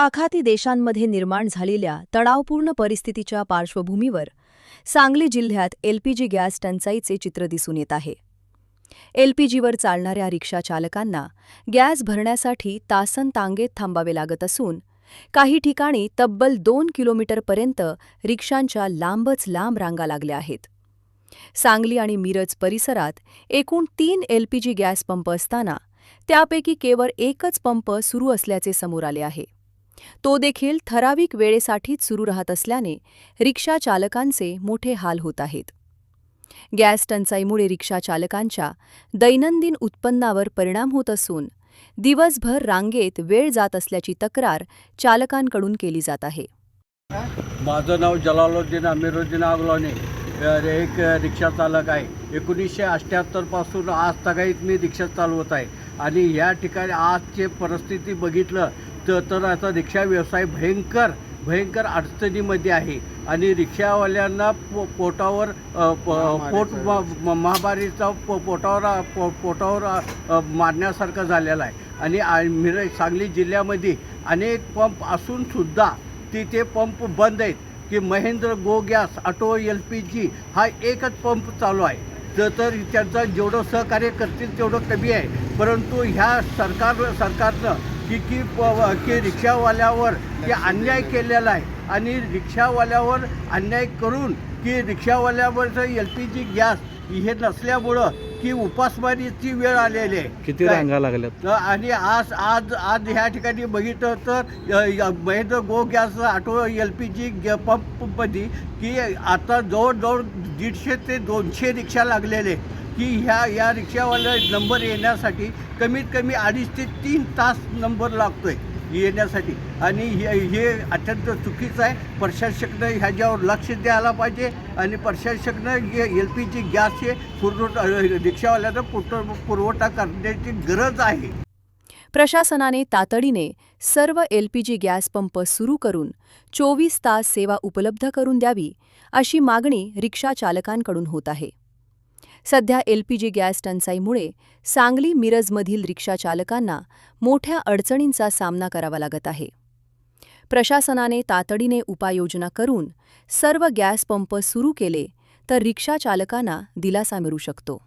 आखाती देशांमध्ये निर्माण झालेल्या तणावपूर्ण परिस्थितीच्या पार्श्वभूमीवर सांगली जिल्ह्यात एलपीजी गॅस टंचाईचे चित्र दिसून येत आहे. एलपीजीवर चालणाऱ्या रिक्षा चालकांना गॅस भरण्यासाठी तासनतांगेत थांबावे लागत असून काही ठिकाणी तब्बल 2 किलोमीटरपर्यंत रिक्षांच्या लांबच लांब रांगा लागल्या आहेत. सांगली आणि मिरज परिसरात एकूण 3 एलपीजी गॅस पंप असताना त्यापैकी केवळ एकच पंप सुरू असल्याचे समोर आले आहे. तो देखील ठराविक वेळेसाठीच सुरू राहत असल्याने रिक्षा चालकांचे मोठे हाल होत आहेत. गॅस टंचाईमुळे रिक्षा चालकांच्या दैनंदिन उत्पन्नावर परिणाम होत असून दिवसभर रांगेत वेळ जात असल्याची तक्रार चालकांकडून केली जात आहे. माझं नाव जलालुद्दीन अमीरुद्दीन अगलानी, एक रिक्षा चालक आहे. 1978 पासून आज तगाईत मी रिक्षा चालवत आहे आणि या ठिकाणी आजची परिस्थिती बघितलं तर आता रिक्षा व्यवसाय भयंकर अडचणीमध्ये आहे आणि रिक्षावाल्यांना पोटावर महामारीचा पोटावर मारण्यासारखं झालेलं आहे आणि सांगली जिल्ह्यामध्ये अनेक पंप असूनसुद्धा ते पंप बंद आहेत की महेंद्र गो गॅस ऑटो LPG हा एकच पंप चालू आहे. तर त्यांचं जेवढं सहकार्य करतील तेवढं कमी आहे. परंतु ह्या सरकारनं की रिक्षावाल्यावर की अन्याय केलेला आहे आणि रिक्षावाल्यावर अन्याय करून की रिक्षावाल्यावरचं LPG गॅस हे नसल्यामुळं की उपासमारीची वेळ आलेली आहे. किती रांगा लागल्यात आणि आज ह्या ठिकाणी बघितलं तर महेंद्र गो गॅस ऑटो LPG पंपमध्ये की आता जवळजवळ 150 ते 200 रिक्षा लागलेले की या रिक्षावाल्या नंबर येण्यासाठी कमीत कमी 2.5 ते 3 तास नंबर लागतो आहे येण्यासाठी आणि हे अत्यंत चुकीचं आहे. प्रशासनानं ह्याच्यावर लक्ष द्यायला पाहिजे आणि प्रशासनानं LPG गॅसचे रिक्षावाल्यांना पुरवठा करण्याची गरज आहे. प्रशासनाने तातडीने सर्व LPG गॅस पंप सुरू करून 24 तास सेवा उपलब्ध करून द्यावी अशी मागणी रिक्षा चालकांकडून होत आहे. सध्या LPG गॅस टंचाईमुळे सांगली मिरजमधील रिक्षा चालकांना मोठ्या अडचणींचा सामना करावा लागत आहे. प्रशासनाने तातडीने उपाययोजना करून सर्व गॅस पंप सुरू केले तर रिक्षा चालकांना दिलासा मिळू शकतो.